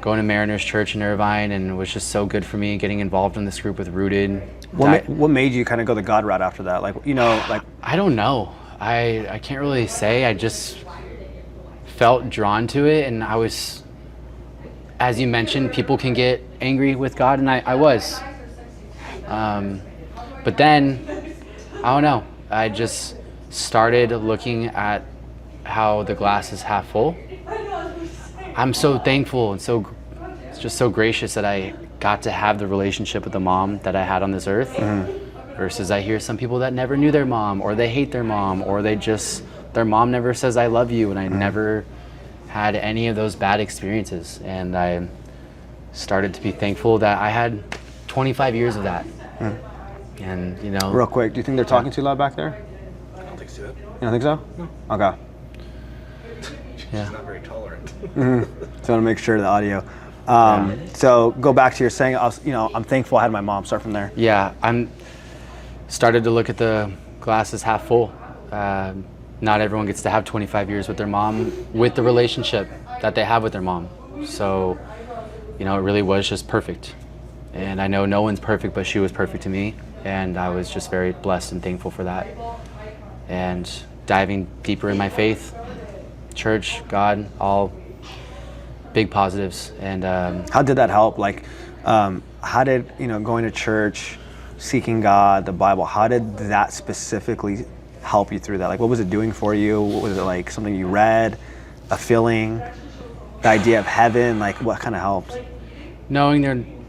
going to Mariners Church in Irvine, and it was just so good for me getting involved in this group with Rooted. What made you kind of go the God route after that? I don't know. I can't really say. I just felt drawn to it, and I was, as you mentioned, people can get angry with God, and I was. But then, I don't know. I just started looking at how the glass is half full. I'm so thankful and it's just so gracious that I got to have the relationship with the mom that I had on this earth. Versus I hear some people that never knew their mom, or they hate their mom, or their mom never says I love you, and I never had any of those bad experiences. And I started to be thankful that I had 25 years of that. And real quick, do you think they're talking too loud back there? I don't think so. You don't think so? No. Okay. She's not very tolerant. So I want to make sure the audio. So go back to your saying, I'm thankful I had my mom. Start from there. Yeah, I'm started to look at the glass as half full. Not everyone gets to have 25 years with their mom, with the relationship that they have with their mom. So, it really was just perfect. And I know no one's perfect, but she was perfect to me. And I was just very blessed and thankful for that. And diving deeper in my faith, church, God, all big positives. And how did that help? How did going to church, seeking God, the Bible, how did that specifically help you through that? What was it doing for you? What was it something you read, a feeling, the idea of heaven? What kind of helped? Knowing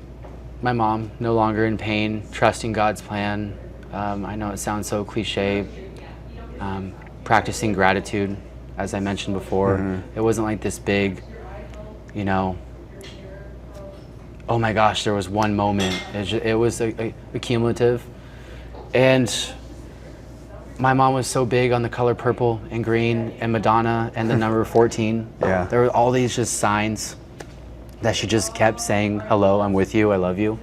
my mom no longer in pain, trusting God's plan. I know it sounds so cliche. Practicing gratitude, as I mentioned before. It wasn't like this big, oh my gosh, there was one moment. It was a cumulative. And my mom was so big on the color purple and green and Madonna and the number 14. Yeah. There were all these just signs that she just kept saying, hello, I'm with you, I love you.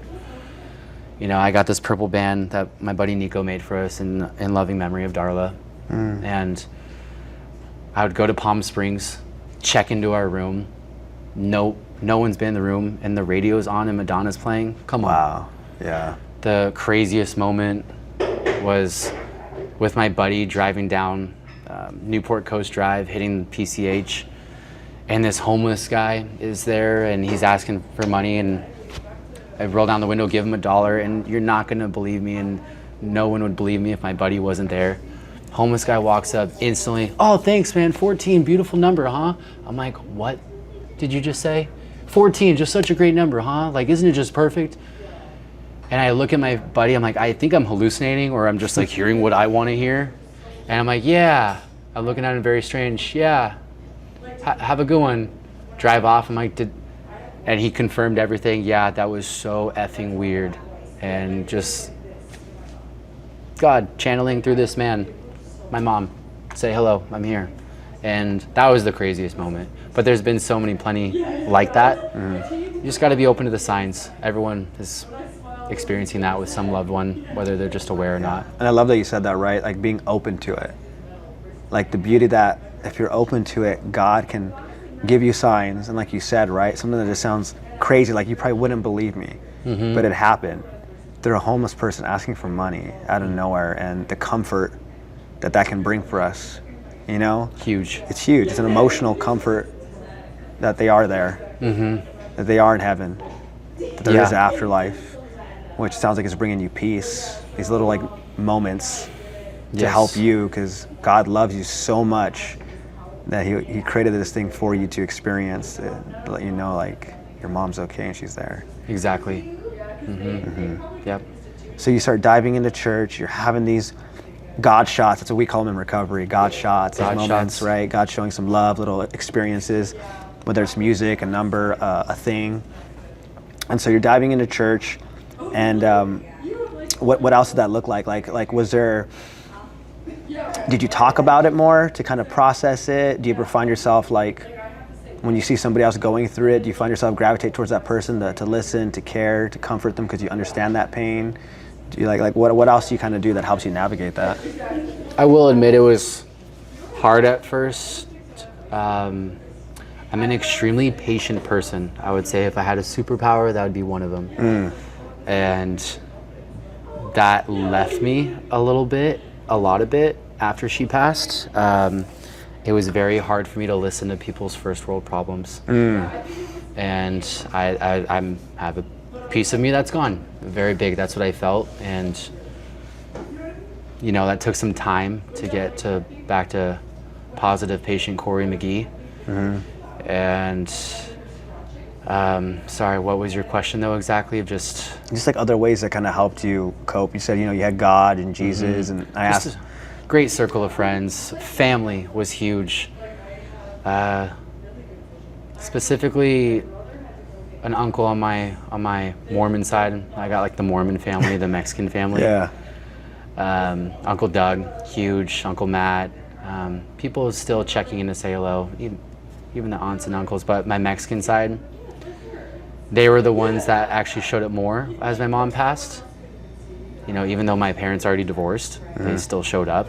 I got this purple band that my buddy Nico made for us in loving memory of Darla. And I would go to Palm Springs, check into our room. No one's been in the room, and the radio's on and Madonna's playing. Come on. Wow. Yeah. The craziest moment was with my buddy driving down Newport Coast Drive, hitting PCH, and this homeless guy is there, and he's asking for money, and I'd roll down the window, give him $1, and you're not gonna believe me, and no one would believe me if my buddy wasn't there. Homeless guy walks up instantly, oh, thanks, man, 14, beautiful number, huh? I'm like, what did you just say? 14, just such a great number, huh? Like, isn't it just perfect? And I look at my buddy, I'm like, I think I'm hallucinating, or I'm just like hearing what I want to hear. And I'm like, yeah. I'm looking at him very strange. Yeah. Have a good one. Drive off. I'm like, and he confirmed everything. Yeah, that was so effing weird. And just God channeling through this man, my mom, say hello, I'm here. And that was the craziest moment. But there's been so many, plenty like that. You just got to be open to the signs. Everyone is experiencing that with some loved one, whether they're just aware or not. And I love that you said that, right? Like being open to it. Like the beauty that if you're open to it, God can give you signs. And like you said, right? Something that just sounds crazy, like you probably wouldn't believe me, but it happened. They're a homeless person asking for money out of nowhere, and the comfort that can bring for us, you know? Huge. It's huge. It's an emotional comfort that they are there, that they are in heaven, that there is afterlife, which sounds like it's bringing you peace. These little like moments to help you, because God loves you so much that he created this thing for you to experience, to let you know like your mom's okay and she's there. Exactly. Yep. So you start diving into church, you're having these God shots, that's what we call them in recovery, God shots, these moments, right? God showing some love, little experiences, whether it's music, a number, a thing. And so you're diving into church, and what else did that look like? Like was there, did you talk about it more to kind of process it? Do you ever find yourself like, when you see somebody else going through it, do you find yourself gravitate towards that person to listen, to care, to comfort them because you understand that pain? Do you like what else do you kind of do that helps you navigate that? I will admit it was hard at first. I'm an extremely patient person. I would say if I had a superpower, that would be one of them. And that left me a lot of it after she passed. It was very hard for me to listen to people's first world problems. And I have a piece of me that's gone, very big. That's what I felt. And, you know, that took some time to get back to positive patient Corey McGee. And sorry, what was your question though exactly? Of just like other ways that kind of helped you cope. You said, you know, you had God and Jesus, and I asked. Just a great circle of friends. Family was huge. Specifically, an uncle on my Mormon side. I got like the Mormon family, the Mexican family. Yeah. Uncle Doug, huge. Uncle Matt. People still checking in to say hello, even the aunts and uncles. But my Mexican side, they were the ones that actually showed up more as my mom passed. You know, even though my parents already divorced, they still showed up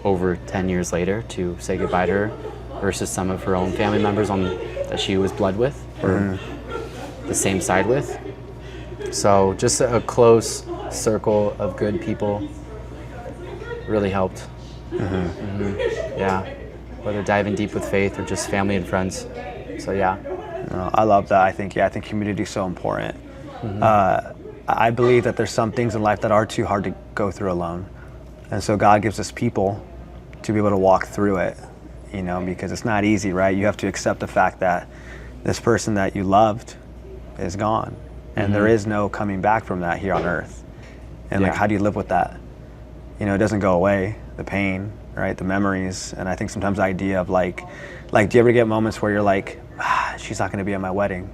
over 10 years later to say goodbye to her, versus some of her own family members that she was blood with or the same side with. So just a close circle of good people really helped. Yeah, whether diving deep with faith or just family and friends. So yeah. I love that. I think community is so important. I believe that there's some things in life that are too hard to go through alone. And so God gives us people to be able to walk through it, you know, because it's not easy, right? You have to accept the fact that this person that you loved is gone, and there is no coming back from that here on earth. And like, how do you live with that? You know, it doesn't go away, the pain, right? The memories. And I think sometimes the idea of like, do you ever get moments where you're like, she's not going to be at my wedding.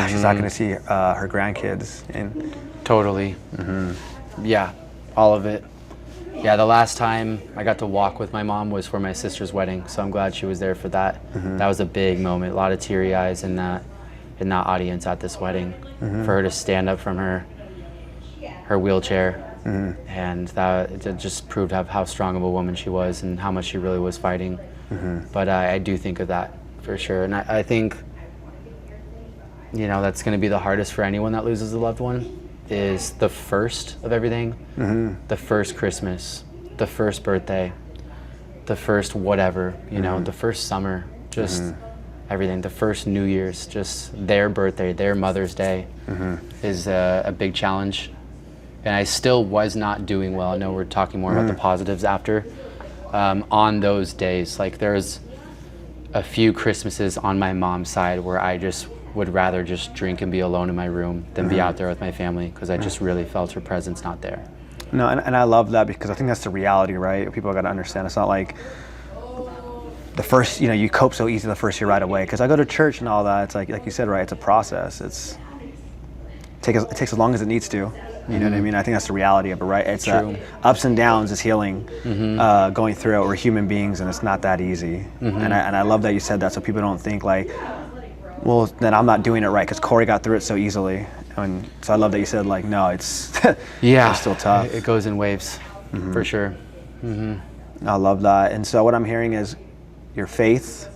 She's not going to see her grandkids. And totally. Yeah, all of it. Yeah, the last time I got to walk with my mom was for my sister's wedding, so I'm glad she was there for that. That was a big moment, a lot of teary eyes in that audience at this wedding, for her to stand up from her wheelchair, and that it just proved how strong of a woman she was and how much she really was fighting. But I do think of that for sure, and I think, you know, that's going to be the hardest for anyone that loses a loved one, is the first of everything, the first Christmas, the first birthday, the first whatever, you know, the first summer. Just everything. The first New Year's, just their birthday, their Mother's Day is a big challenge. And I still was not doing well. I know we're talking more about the positives after. On those days, like there's a few Christmases on my mom's side where I just would rather just drink and be alone in my room than be out there with my family, because I just really felt her presence not there. No, and I love that, because I think that's the reality, right? People got to understand. It's not like the first, you cope so easy the first year right away. Because I go to church and all that. It's like you said, right? It's a process. It takes as long as it needs to. You know what I mean? I think that's the reality of it, right? It's ups and downs is healing, going through it. We're human beings, and it's not that easy. And I love that you said that, so people don't think like, well, then I'm not doing it right because Corey got through it so easily. And so I love that you said like, no, it's it's still tough. It goes in waves, for sure. I love that. And so what I'm hearing is your faith,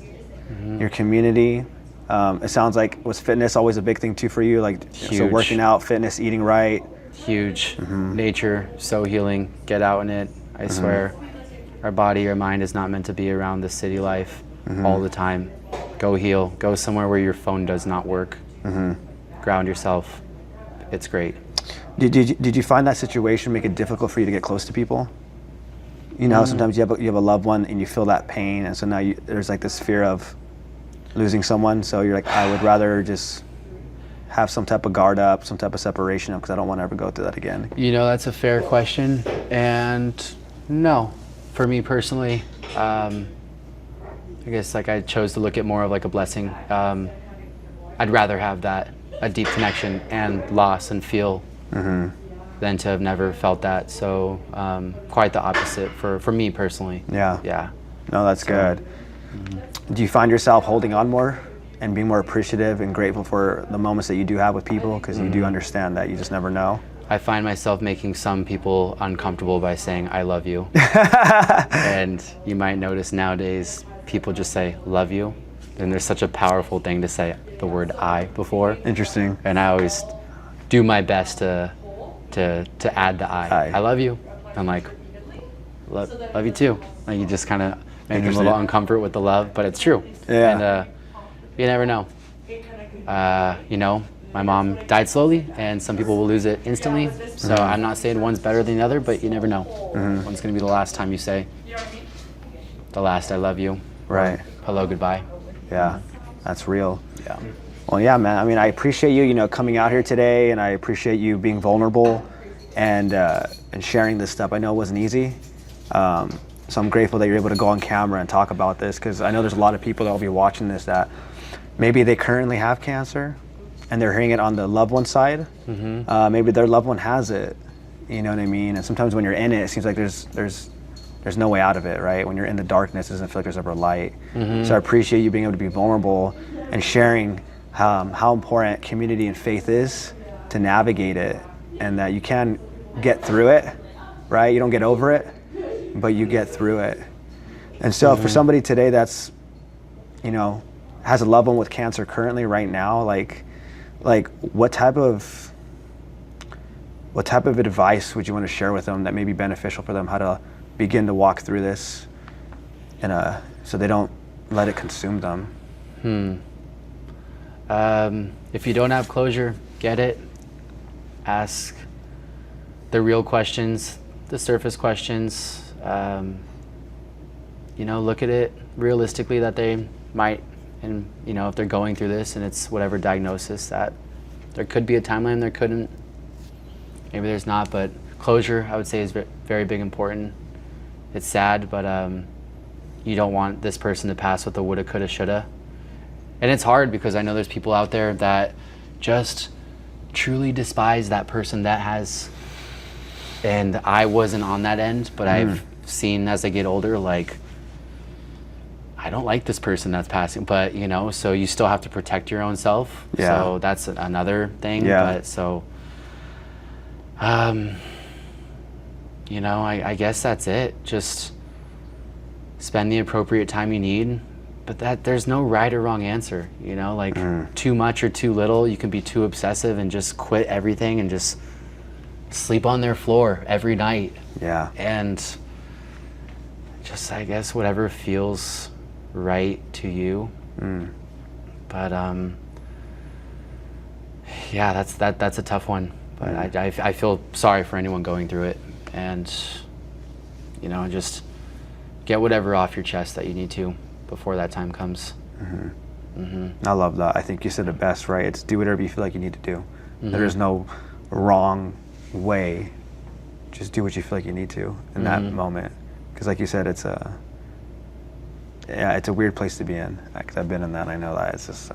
your community. It sounds like, was fitness always a big thing too for you? Like, Huge. So working out, fitness, eating right. Huge. Nature, so healing. Get out in it. I swear, our body, our mind is not meant to be around the city life all the time. Go heal. Go somewhere where your phone does not work. Ground yourself. It's great. Did you find that situation make it difficult for you to get close to people? You know, sometimes you have a loved one and you feel that pain, and so now there's like this fear of losing someone. So you're like, I would rather just have some type of guard up, some type of separation up, because I don't want to ever go through that again. That's a fair question, and no, for me personally, I guess like I chose to look at more of like a blessing. I'd rather have a deep connection and loss and feel than to have never felt that. So quite the opposite for me personally. Yeah. No, that's good. Do you find yourself holding on more and being more appreciative and grateful for the moments that you do have with people, because you do understand that you just never know? I find myself making some people uncomfortable by saying I love you. And you might notice nowadays people just say love you, and there's such a powerful thing to say the word I before. Interesting. And I always do my best to add the I. I love you. I'm like, love you too. Like you just kind of make them a little uncomfortable with the love, but it's true. Yeah. And you never know. My mom died slowly, and some people will lose it instantly. So I'm not saying one's better than the other, but you never know. When's going to be the last time you say the last I love you? Right. Hello, goodbye. Yeah, that's real. Yeah. Well, yeah, man. I mean, I appreciate you, coming out here today, and I appreciate you being vulnerable and sharing this stuff. I know it wasn't easy. So I'm grateful that you're able to go on camera and talk about this, because I know there's a lot of people that will be watching this that maybe they currently have cancer and they're hearing it on the loved one side. Maybe their loved one has it. You know what I mean? And sometimes when you're in it, it seems like there's no way out of it, right? When you're in the darkness, it doesn't feel like there's ever light. So I appreciate you being able to be vulnerable and sharing how important community and faith is to navigate it, and that you can get through it, right? You don't get over it, but you get through it. And so for somebody today that's, has a loved one with cancer currently right now, like what type of advice would you want to share with them that may be beneficial for them, how to begin to walk through this so they don't let it consume them? If you don't have closure, get it. Ask the real questions, the surface questions. Look at it realistically that they might, and if they're going through this and it's whatever diagnosis, that there could be a timeline, there couldn't. Maybe there's not, but closure, I would say, is very big important. It's sad, but you don't want this person to pass with a woulda, coulda, shoulda. And it's hard because I know there's people out there that just truly despise that person that has, and I wasn't on that end, but I've seen as I get older, like, I don't like this person that's passing, but so you still have to protect your own self. Yeah. So that's another thing. Yeah. But so, I guess that's it. Just spend the appropriate time you need, but there's no right or wrong answer, too much or too little. You can be too obsessive and just quit everything and just sleep on their floor every night. Yeah. And just, I guess, whatever feels right to you. But yeah, that's a tough one. But I feel sorry for anyone going through it, and you know, just get whatever off your chest that you need to before that time comes. I love that. I think you said it best, right? It's do whatever you feel like you need to do. There is no wrong way. Just do what you feel like you need to in that moment. Because like you said, it's a weird place to be in. Because I've been in that, and I know that it's just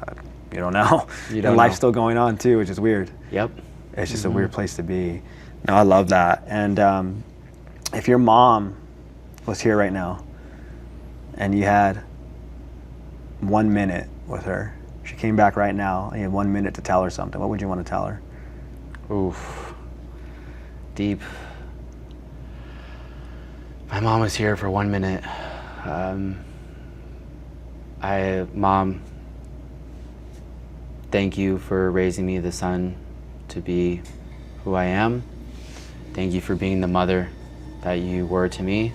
you don't know. And life's still going on too, which is weird. Yep. It's just a weird place to be. No, I love that. And if your mom was here right now, and you had 1 minute with her, she came back right now, and you had 1 minute to tell her something, what would you want to tell her? Oof. Deep. My mom was here for 1 minute. Mom, thank you for raising me the son to be who I am. Thank you for being the mother that you were to me.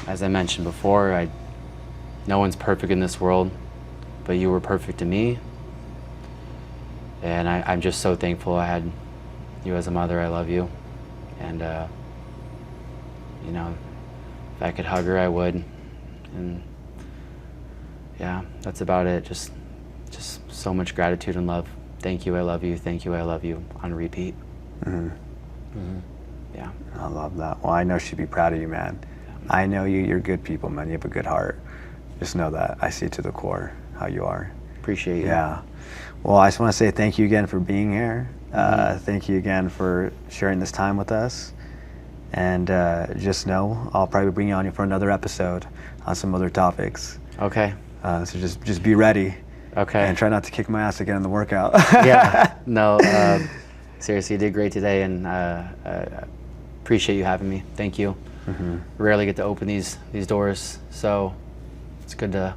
As I mentioned before, no one's perfect in this world, but you were perfect to me. And I'm just so thankful I had you as a mother. I love you. And, you know, if I could hug her, I would. And yeah, that's about it. Just so much gratitude and love. Thank you, I love you. Thank you, I love you, on repeat. Yeah. I love that. Well, I know she'd be proud of you, man. I know you're good people, man. You have a good heart. Just know that. I see to the core how you are. Appreciate you. Yeah. Well, I just want to say thank you again for being here. Thank you again for sharing this time with us. And just know I'll probably bring you on for another episode on some other topics. Okay. So just be ready. Okay. And try not to kick my ass again in the workout. Yeah. No, seriously, you did great today, and appreciate you having me. Thank you. Rarely get to open these doors, so it's good to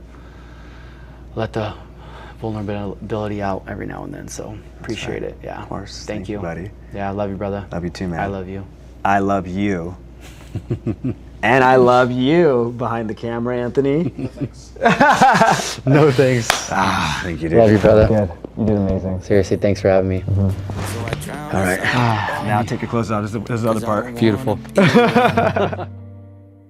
let the vulnerability out every now and then. So appreciate it. Yeah. Of course. Thank you, buddy. Yeah, I love you, brother. Love you too, man. I love you. I love you. And I love you behind the camera, Anthony. No thanks. Thank you, dude. Love you, brother. Good. You did amazing. Seriously, thanks for having me. All right. Now take your clothes off. This is the other part. Beautiful.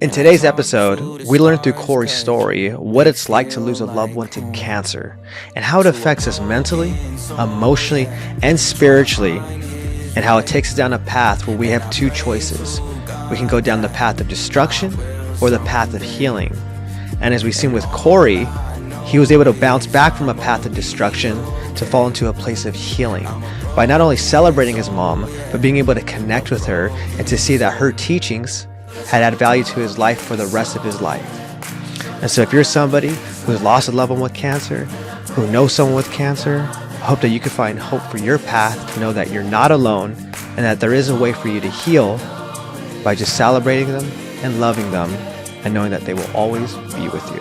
In today's episode, we learned through Corey's story what it's like to lose a loved one to cancer and how it affects us mentally, emotionally, and spiritually, and how it takes us down a path where we have two choices. We can go down the path of destruction or the path of healing. And as we've seen with Corey, he was able to bounce back from a path of destruction to fall into a place of healing by not only celebrating his mom, but being able to connect with her and to see that her teachings had added value to his life for the rest of his life. And so if you're somebody who's lost a loved one with cancer, who knows someone with cancer, I hope that you can find hope for your path to know that you're not alone and that there is a way for you to heal by just celebrating them and loving them and knowing that they will always be with you.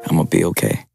I'm gonna be okay.